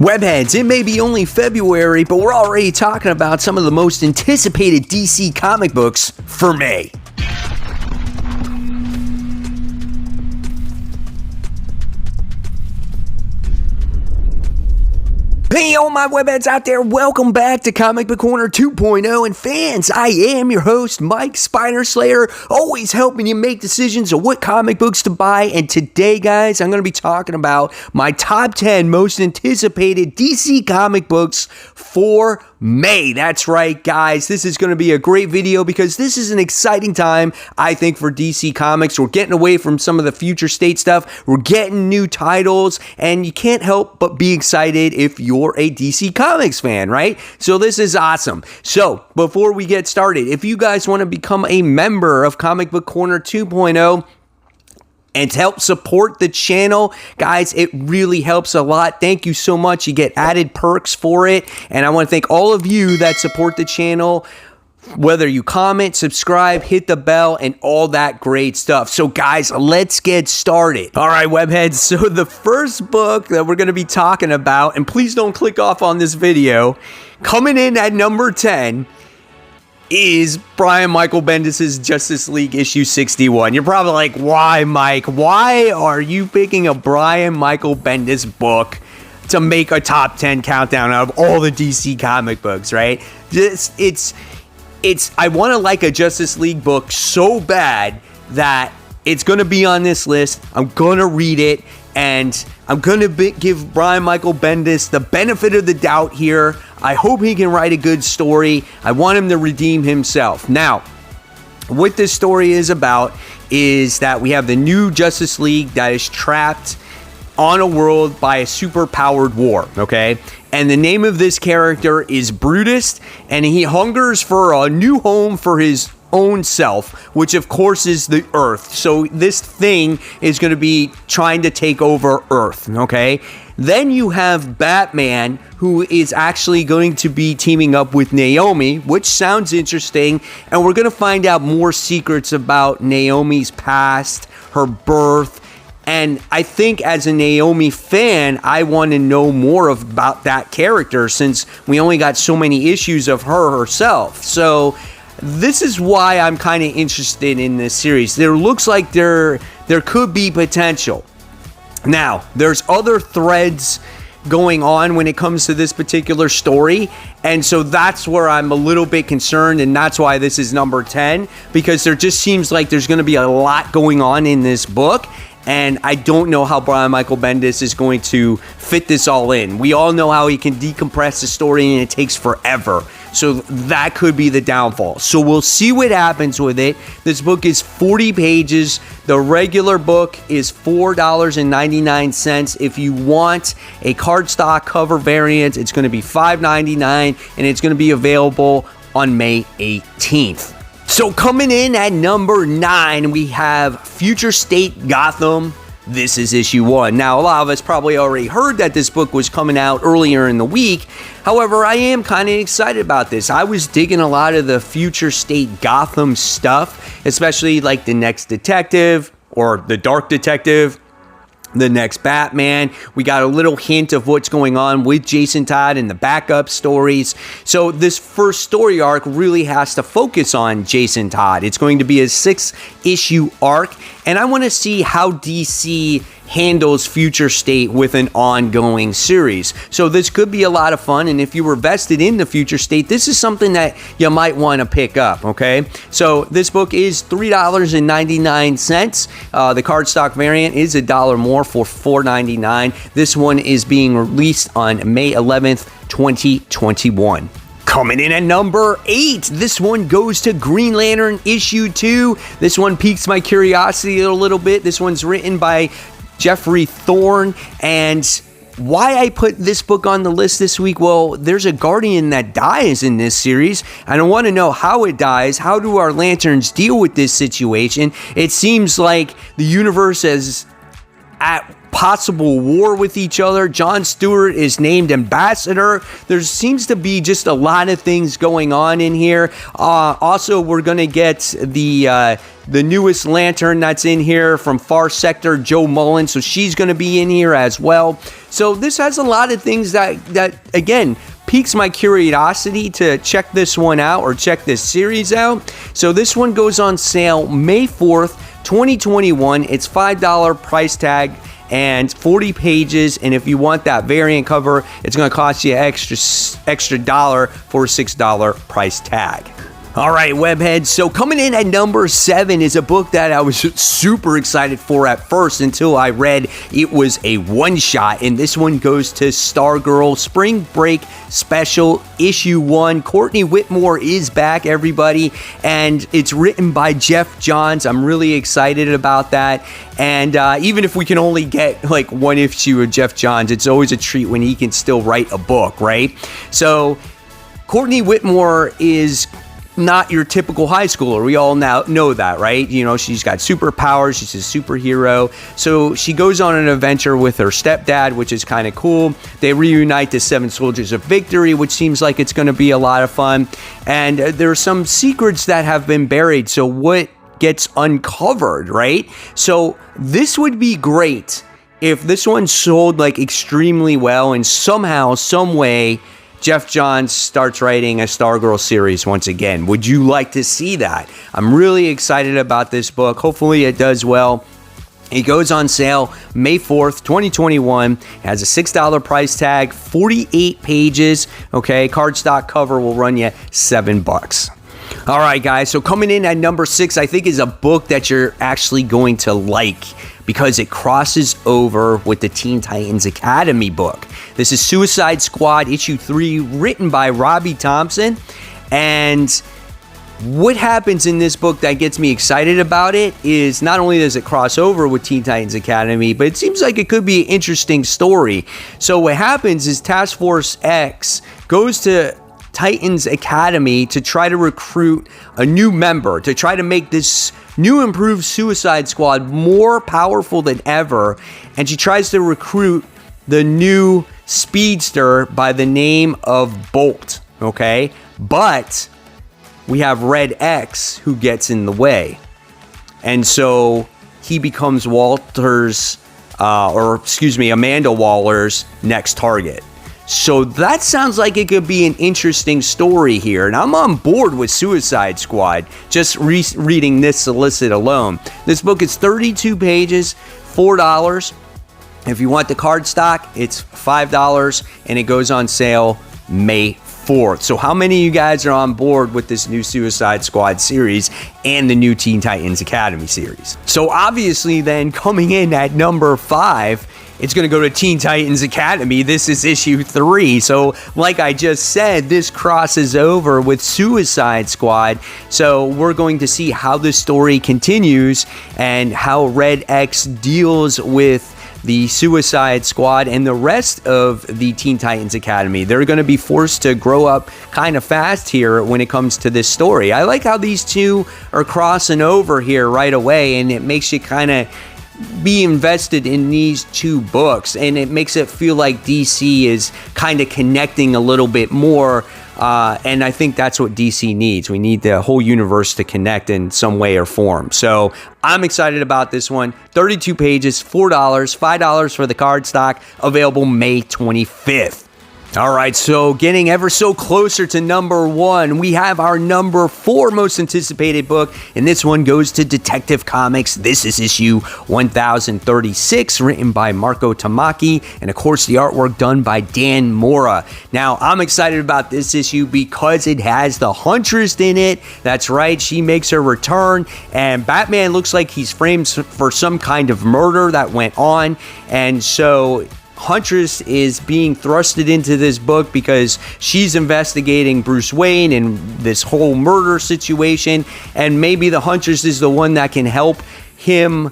Webheads, it may be only February, but we're already talking about some of the most anticipated DC comic books for May. Hey, all my webheads out there, welcome back to Comic Book Corner 2.0, and fans, I am your host, Mike Spider Slayer, always helping you make decisions of what comic books to buy, and today, guys, I'm going to be talking about my top 10 most anticipated DC comic books for May. That's right, guys, this is going to be a great video because this is an exciting time, I think, for DC Comics. We're getting away from some of the future state stuff, we're getting new titles, and you can't help but be excited if you're a DC Comics fan, right? So this is awesome. So before we get started, if you guys want to become a member of Comic Book Corner 2.0, and to help support the channel, guys, it really helps a lot. Thank you so much. You get added perks for it. And I want to thank all of you that support the channel, whether you comment, subscribe, hit the bell, and all that great stuff. So guys, let's get started. All right, webheads, so the first book that we're going to be talking about, and please don't click off on this video, coming in at number 10 is Brian Michael Bendis' Justice League issue 61. You're probably like, why, Mike? Why are you picking a Brian Michael Bendis book to make a top 10 countdown of all the DC comic books, right? I want to like a Justice League book so bad that it's going to be on this list. I'm going to read it, and I'm going to give Brian Michael Bendis the benefit of the doubt here. I hope he can write a good story. I want him to redeem himself. Now, what this story is about is that we have the new Justice League that is trapped on a world by a super-powered war, okay? And the name of this character is Brutus, and he hungers for a new home for his own self, which of course is the Earth. So this thing is going to be trying to take over Earth, okay? Then you have Batman, who is actually going to be teaming up with Naomi, which sounds interesting, and we're going to find out more secrets about Naomi's past, her birth, and I think as a Naomi fan, I want to know more about that character since we only got so many issues of her herself. So this is why I'm kind of interested in this series. There looks like there could be potential. Now, there's other threads going on when it comes to this particular story, and so that's where I'm a little bit concerned, and that's why this is number 10, because there just seems like there's going to be a lot going on in this book, and I don't know how Brian Michael Bendis is going to fit this all in. We all know how he can decompress the story and it takes forever. So that could be the downfall. So we'll see what happens with it. This book is 40 pages. The regular book is $4.99. If you want a cardstock cover variant, it's going to be $5.99, and it's going to be available on May 18th. So coming in at number 9, we have Future State Gotham. This is issue 1. Now, a lot of us probably already heard that this book was coming out earlier in the week. However, I am kind of excited about this. I was digging a lot of the Future State Gotham stuff, especially like the next Detective or the Dark Detective, the next Batman. We got a little hint of what's going on with Jason Todd and the backup stories. So this first story arc really has to focus on Jason Todd. It's going to be a 6-issue arc, and I want to see how DC handles Future State with an ongoing series. So this could be a lot of fun, and if you were vested in the Future State, this is something that you might want to pick up, okay? So this book is $3.99. The cardstock variant is $1 more for $4.99. This one is being released on May 11th, 2021. Coming in at number 8, this one goes to Green Lantern issue 2. This one piques my curiosity a little bit. This one's written by Jeffrey Thorne, and why I put this book on the list this week, well, there's a Guardian that dies in this series, and I want to know how it dies. How do our Lanterns deal with this situation? It seems like the universe is at possible war with each other. Jon Stewart is named ambassador. There seems to be just a lot of things going on in here. Also, we're going to get the newest Lantern that's in here from Far Sector, Joe Mullen. So she's going to be in here as well. So this has a lot of things that again, piques my curiosity to check this one out or check this series out. So this one goes on sale May 4th, 2021. It's $5 price tag and 40 pages. And if you want that variant cover, it's going to cost you extra dollar for a $6 price tag. All right, webheads. So coming in at number 7 is a book that I was super excited for at first until I read it was a one-shot. And this one goes to Stargirl Spring Break Special Issue 1. Courtney Whitmore is back, everybody. And it's written by Jeff Johns. I'm really excited about that. And even if we can only get like one issue of Jeff Johns, it's always a treat when he can still write a book, right? So Courtney Whitmore is not your typical high schooler. We all now know that, right? You know, she's got superpowers. She's a superhero. So she goes on an adventure with her stepdad, which is kind of cool. They reunite the 7 Soldiers of Victory, which seems like it's going to be a lot of fun. And there are some secrets that have been buried. So what gets uncovered, right? So this would be great if this one sold like extremely well and somehow, some way, Jeff Johns starts writing a Stargirl series once again. Would you like to see that? I'm really excited about this book. Hopefully it does well. It goes on sale May 4th, 2021. It has a $6 price tag, 48 pages. Okay, cardstock cover will run you $7. All right, guys. So coming in at number 6, I think is a book that you're actually going to like because it crosses over with the Teen Titans Academy book. This is Suicide Squad issue 3, written by Robbie Thompson. And what happens in this book that gets me excited about it is not only does it cross over with Teen Titans Academy, but it seems like it could be an interesting story. So what happens is Task Force X goes to Titans Academy to try to recruit a new member, to try to make this new improved Suicide Squad more powerful than ever. And she tries to recruit the new speedster by the name of Bolt, okay? But we have Red X who gets in the way. And so he becomes Amanda Waller's next target. So that sounds like it could be an interesting story here. And I'm on board with Suicide Squad, just reading this solicit alone. This book is 32 pages, $4. If you want the cardstock, it's $5, and it goes on sale May 4th. So how many of you guys are on board with this new Suicide Squad series and the new Teen Titans Academy series? So obviously then, coming in at number 5, it's going to go to Teen Titans Academy. This is issue 3. So like I just said, this crosses over with Suicide Squad. So we're going to see how this story continues and how Red X deals with the Suicide Squad and the rest of the Teen Titans Academy. They're going to be forced to grow up kind of fast here when it comes to this story. I like how these two are crossing over here right away, and it makes you kind of be invested in these two books, and it makes it feel like DC is kind of connecting a little bit more, and I think that's what DC needs. We need the whole universe to connect in some way or form. So I'm excited about this one. 32 pages, $4, $5 for the cardstock, available May 25th. All right, so getting ever so closer to number 1, we have our number 4 most anticipated book, and this one goes to Detective Comics. This is issue 1036, written by Marco Tamaki, and of course the artwork done by Dan Mora. Now, I'm excited about this issue because it has the Huntress in it. That's right, she makes her return, and Batman looks like he's framed for some kind of murder that went on, and so Huntress is being thrusted into this book because she's investigating Bruce Wayne and this whole murder situation, and maybe the Huntress is the one that can help him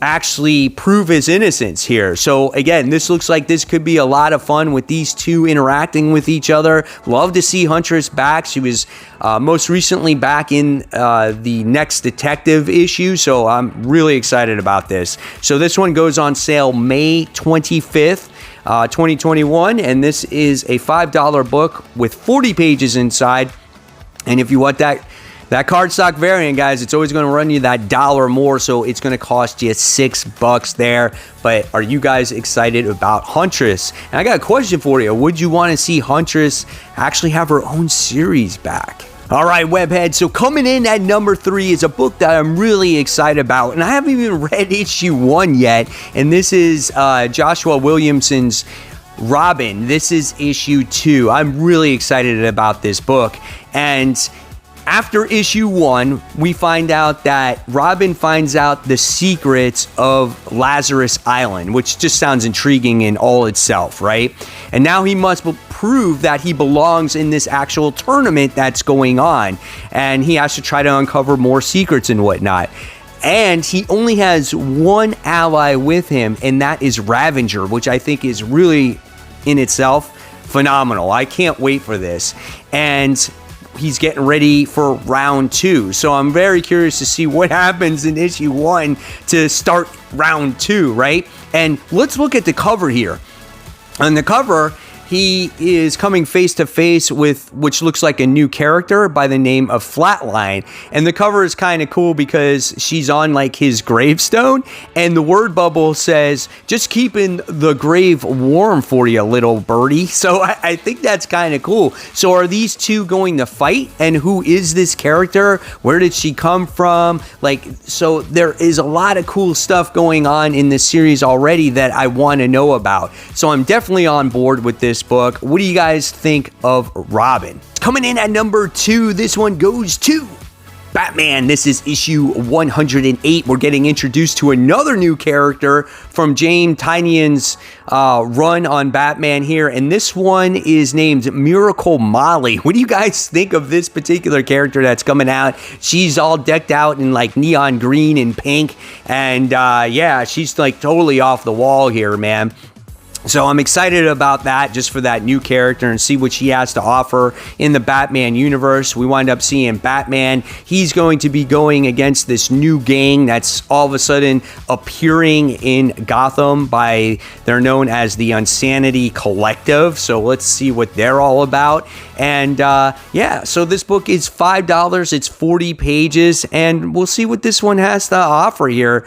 actually prove his innocence here. So again, this looks like this could be a lot of fun with these two interacting with each other. Love to see Huntress back. She was most recently back in the Next Detective issue, so I'm really excited about this. So this one goes on sale May 25th. 2021, and this is a $5 book with 40 pages inside. And if you want that cardstock variant, guys, it's always going to run you that $1 more, so it's going to cost you $6 there. But are you guys excited about Huntress? And I got a question for you. Would you want to see Huntress actually have her own series back? All right, Webhead, so coming in at number 3 is a book that I'm really excited about, and I haven't even read issue 1 yet, and this is Joshua Williamson's Robin. This is issue 2. I'm really excited about this book, and after issue 1, we find out that Robin finds out the secrets of Lazarus Island, which just sounds intriguing in all itself, right? And now he must prove that he belongs in this actual tournament that's going on, and he has to try to uncover more secrets and whatnot. And he only has one ally with him, and that is Ravenger, which I think is really, in itself, phenomenal. I can't wait for this. And he's getting ready for round 2. So I'm very curious to see what happens in issue 1 to start round 2, right? And let's look at the cover here. On the cover, he is coming face to face with which looks like a new character by the name of Flatline. And the cover is kind of cool because she's on like his gravestone, and the word bubble says, "Just keeping the grave warm for you, little birdie." So I think that's kind of cool. So are these two going to fight? And who is this character? Where did she come from? Like, so there is a lot of cool stuff going on in this series already that I want to know about. So I'm definitely on board with this book. What do you guys think of Robin? Coming in at number 2, this one goes to Batman. This is issue 108. We're getting introduced to another new character from James Tynion's run on Batman here, and this one is named Miracle Molly. What do you guys think of this particular character that's coming out? She's all decked out in like neon green and pink, and yeah, she's like totally off the wall here, man. So I'm excited about that, just for that new character and see what she has to offer in the Batman universe. We wind up seeing Batman. He's going to be going against this new gang that's all of a sudden appearing in Gotham they're known as the Insanity Collective. So let's see what they're all about. And yeah, so this book is $5. It's 40 pages, and we'll see what this one has to offer here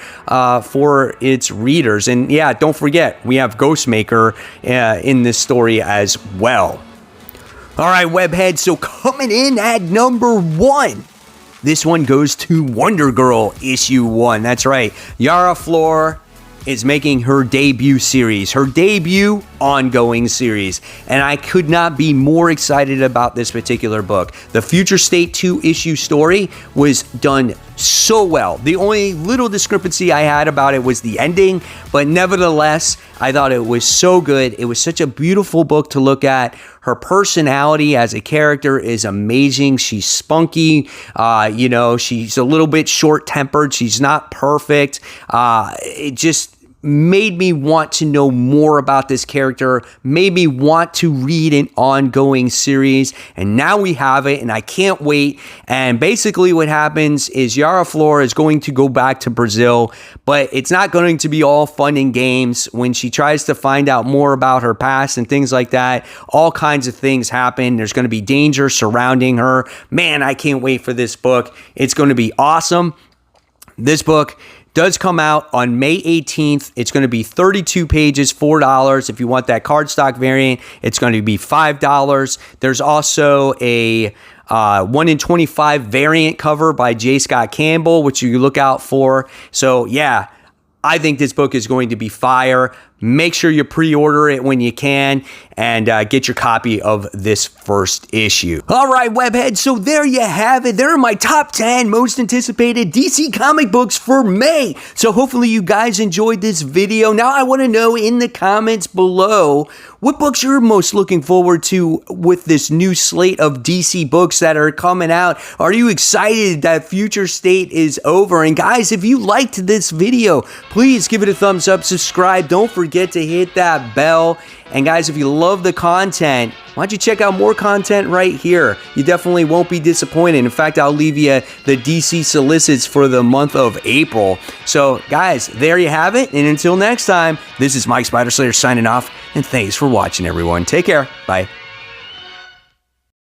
for its readers. And yeah, don't forget, we have Ghostmaker in this story as well. All right, Webhead, so coming in at number 1, this one goes to Wonder Girl issue 1. That's right, Yara Flor is making her debut ongoing series, and I could not be more excited about this particular book. The Future State 2 issue story was done so well. The only little discrepancy I had about it was the ending, but nevertheless, I thought it was so good. It was such a beautiful book to look at. Her personality as a character is amazing. She's spunky. She's a little bit short-tempered. She's not perfect. It just made me want to know more about this character, made me want to read an ongoing series, and now we have it, and I can't wait. And basically what happens is Yara Flor is going to go back to Brazil, but it's not going to be all fun and games. When she tries to find out more about her past and things like that, all kinds of things happen. There's going to be danger surrounding her. Man, I can't wait for this book. It's going to be awesome. This book does come out on May 18th. It's going to be 32 pages, $4. If you want that cardstock variant, it's going to be $5. There's also a 1 in 25 variant cover by J. Scott Campbell, which you look out for. So yeah, I think this book is going to be fire. make sure you pre-order it when you can and get your copy of this first issue. All right, webheads, so there you have it. There are my top 10 most anticipated DC comic books for May. So hopefully you guys enjoyed this video. Now I want to know in the comments below what books you're most looking forward to with this new slate of DC books that are coming out. Are you excited that Future State is over? And guys, if you liked this video, please give it a thumbs up, subscribe. Don't forget to hit that bell. And guys, if you love the content, why don't you check out more content right here? You definitely won't be disappointed. In fact, I'll leave you the DC Solicits for the month of April. So guys, there you have it. And until next time, this is Mike Spider Slayer signing off. And thanks for watching, everyone. Take care. Bye.